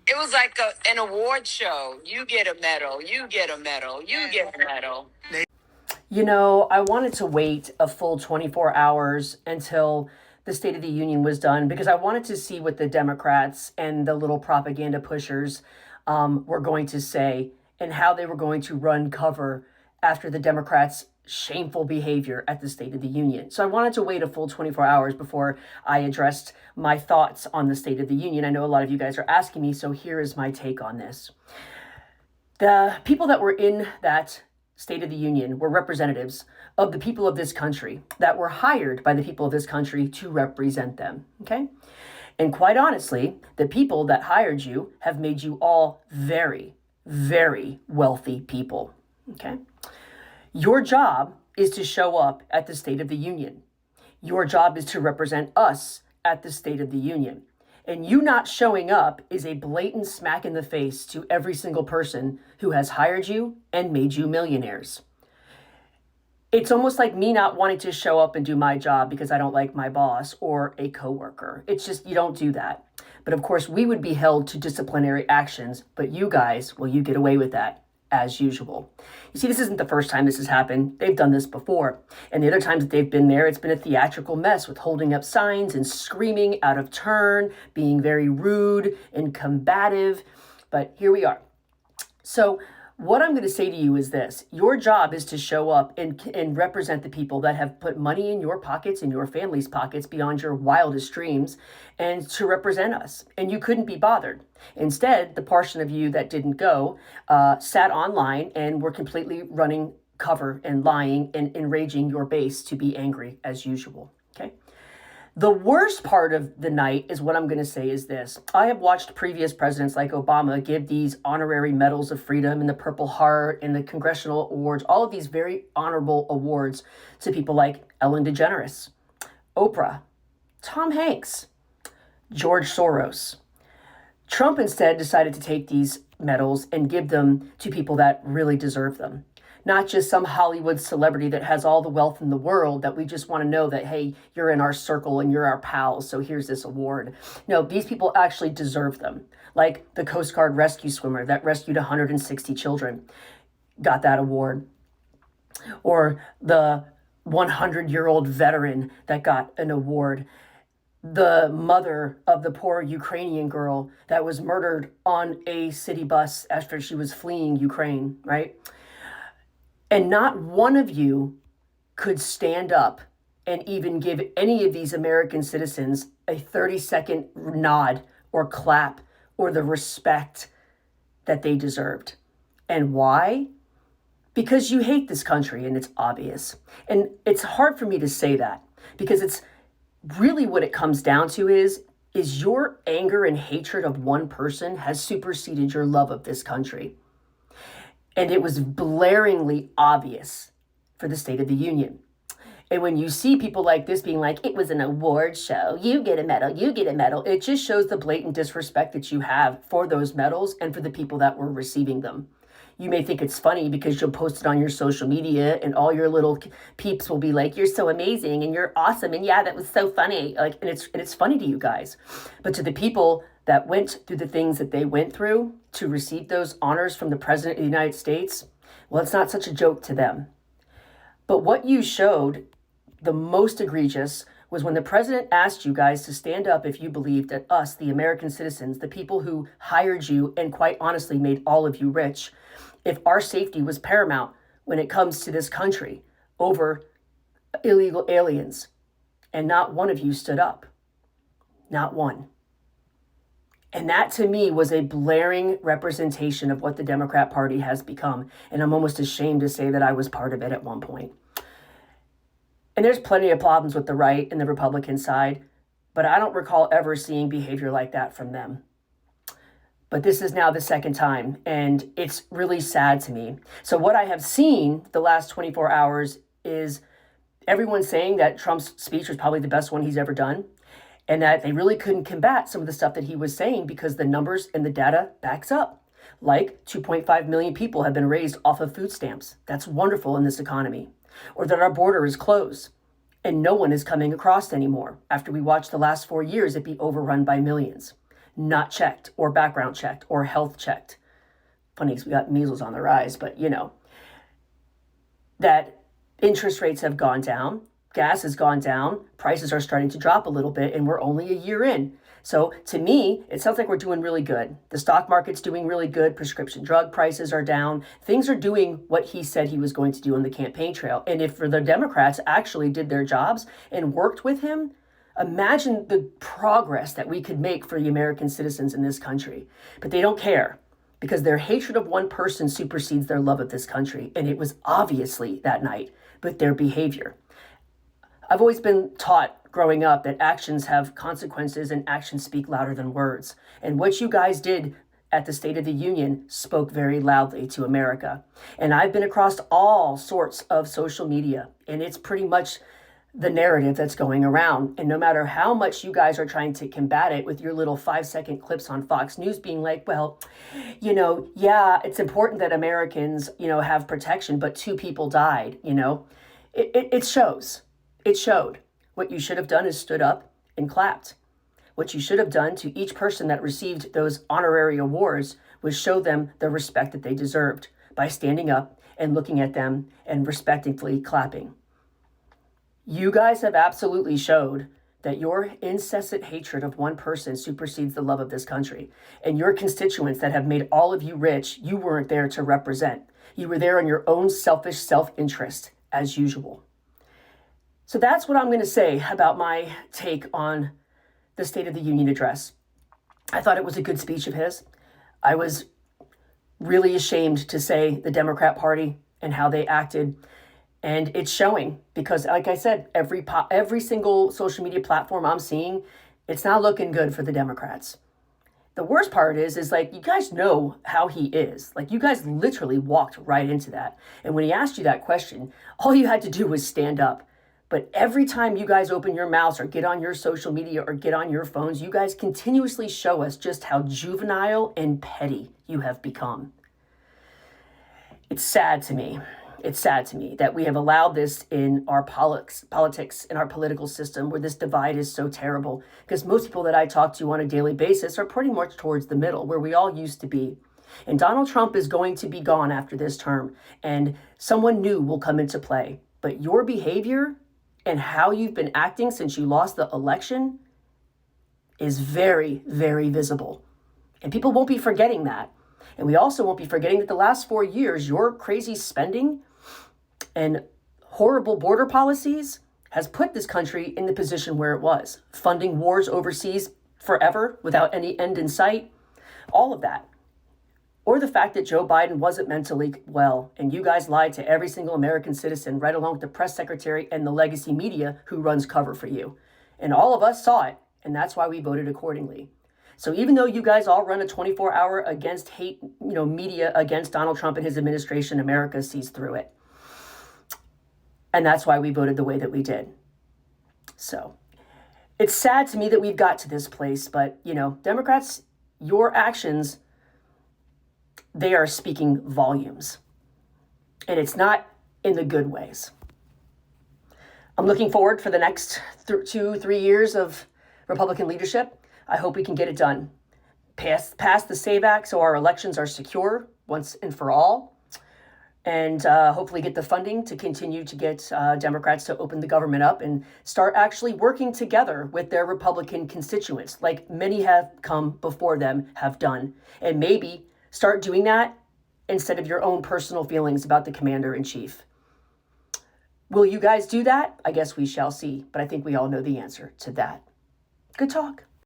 It was like an award show. You get a medal. You get a medal. You get a medal. You know, I wanted to wait a full 24 hours until the State of the Union was done because I wanted to see what the Democrats and the little propaganda pushers were going to say and how they were going to run cover after the Democrats' shameful behavior at the State of the Union. So I wanted to wait a full 24 hours before I addressed my thoughts on the State of the Union. I know a lot of you guys are asking me, so here is my take on this. The people that were in that State of the Union were representatives of the people of this country that were hired by the people of this country to represent them. Okay? And quite honestly, the people that hired you have made you all very, very wealthy people. Okay? Your job is to show up at the State of the Union. Your job is to represent us at the State of the Union. And you not showing up is a blatant smack in the face to every single person who has hired you and made you millionaires. It's almost like me not wanting to show up and do my job because I don't like my boss or a coworker. It's just, you don't do that. But of course, we would be held to disciplinary actions, but you guys, well, you get away with that as usual. You see, this isn't the first time this has happened. They've done this before. And the other times that they've been there, it's been a theatrical mess with holding up signs and screaming out of turn, being very rude and combative. But here we are. So what I'm going to say to you is this. Your job is to show up and represent the people that have put money in your pockets and your family's pockets beyond your wildest dreams and to represent us. And you couldn't be bothered. Instead, the portion of you that didn't go sat online and were completely running cover and lying and enraging your base to be angry as usual. Okay? The worst part of the night is what I'm going to say is this. I have watched previous presidents like Obama give these honorary medals of freedom and the Purple Heart and the Congressional awards, all of these very honorable awards to people like Ellen DeGeneres, Oprah, Tom Hanks, George Soros. Trump instead decided to take these medals and give them to people that really deserve them. Not just some Hollywood celebrity that has all the wealth in the world that we just want to know that, hey, you're in our circle and you're our pals, so here's this award. No, these people actually deserve them. Like the Coast Guard rescue swimmer that rescued 160 children got that award. Or the 100-year-old veteran that got an award. The mother of the poor Ukrainian girl that was murdered on a city bus after she was fleeing Ukraine, right? And not one of you could stand up and even give any of these American citizens a 30-second nod or clap or the respect that they deserved. And why? Because you hate this country, and it's obvious. And it's hard for me to say that because it's really what it comes down to is your anger and hatred of one person has superseded your love of this country. And it was blaringly obvious for the State of the Union. And when you see people like this being like, it was an award show, you get a medal, you get a medal, it just shows the blatant disrespect that you have for those medals and for the people that were receiving them. You may think it's funny because you'll post it on your social media and all your little peeps will be like, you're so amazing and you're awesome. And yeah, that was so funny. Like, and it's funny to you guys. But to the people that went through the things that they went through to receive those honors from the President of the United States, well, it's not such a joke to them. But what you showed, the most egregious, was when the president asked you guys to stand up if you believed that us, the American citizens, the people who hired you and quite honestly made all of you rich, if our safety was paramount when it comes to this country over illegal aliens. And not one of you stood up. Not one. And that to me was a blaring representation of what the Democrat Party has become. And I'm almost ashamed to say that I was part of it at one point. And there's plenty of problems with the right and the Republican side, but I don't recall ever seeing behavior like that from them. But this is now the second time, and it's really sad to me. So what I have seen the last 24 hours is everyone saying that Trump's speech was probably the best one he's ever done, and that they really couldn't combat some of the stuff that he was saying because the numbers and the data backs up. Like 2.5 million people have been raised off of food stamps. That's wonderful in this economy. Or that our border is closed and no one is coming across anymore after we watched the last 4 years it be overrun by millions. not checked or background checked or health checked. Funny because we got measles on the rise, but that interest rates have gone down, gas has gone down, prices are starting to drop a little bit, and we're only a year in. So to me, it sounds like we're doing really good. The stock market's doing really good. Prescription drug prices are down. Things are doing what he said he was going to do on the campaign trail. And if the Democrats actually did their jobs and worked with him, imagine the progress that we could make for the American citizens in this country. But they don't care because their hatred of one person supersedes their love of this country. And it was obviously that night with their behavior. I've always been taught growing up that actions have consequences and actions speak louder than words. And what you guys did at the State of the Union spoke very loudly to America. And I've been across all sorts of social media, and it's pretty much the narrative that's going around. And no matter how much you guys are trying to combat it with your little 5-second clips on Fox News being like, well, yeah, it's important that Americans, have protection, but 2 people died, it shows. It showed. What you should have done is stood up and clapped. What you should have done to each person that received those honorary awards was show them the respect that they deserved by standing up and looking at them and respectfully clapping. You guys have absolutely showed that your incessant hatred of one person supersedes the love of this country. And your constituents that have made all of you rich, you weren't there to represent. You were there on your own selfish self-interest, as usual. So that's what I'm going to say about my take on the State of the Union address. I thought it was a good speech of his. I was really ashamed to say the Democrat Party and how they acted. And it's showing because, like I said, every single social media platform I'm seeing, it's not looking good for the Democrats. The worst part is like, you guys know how he is. Like, you guys literally walked right into that. And when he asked you that question, all you had to do was stand up. But every time you guys open your mouths or get on your social media or get on your phones, you guys continuously show us just how juvenile and petty you have become. It's sad to me. It's sad to me that we have allowed this in our politics, in our political system, where this divide is so terrible. Because most people that I talk to on a daily basis are pretty much towards the middle, where we all used to be. And Donald Trump is going to be gone after this term, and someone new will come into play. But your behavior and how you've been acting since you lost the election is very, very visible. And people won't be forgetting that. And we also won't be forgetting that the last 4 years, your crazy spending and horrible border policies has put this country in the position where it was. Funding wars overseas forever without any end in sight. All of that. Or the fact that Joe Biden wasn't mentally well, and you guys lied to every single American citizen, right along with the press secretary and the legacy media who runs cover for you. And all of us saw it, and that's why we voted accordingly. So even though you guys all run a 24-hour against hate, media against Donald Trump and his administration, America sees through it. And that's why we voted the way that we did. So it's sad to me that we've got to this place, but, Democrats, your actions, they are speaking volumes. And it's not in the good ways. I'm looking forward for the next 2-3 years of Republican leadership. I hope we can get it done. Pass the SAVE Act so our elections are secure once and for all. And hopefully get the funding to continue to get Democrats to open the government up and start actually working together with their Republican constituents, like many have come before them have done. And maybe start doing that instead of your own personal feelings about the commander-in-chief. Will you guys do that? I guess we shall see, but I think we all know the answer to that. Good talk.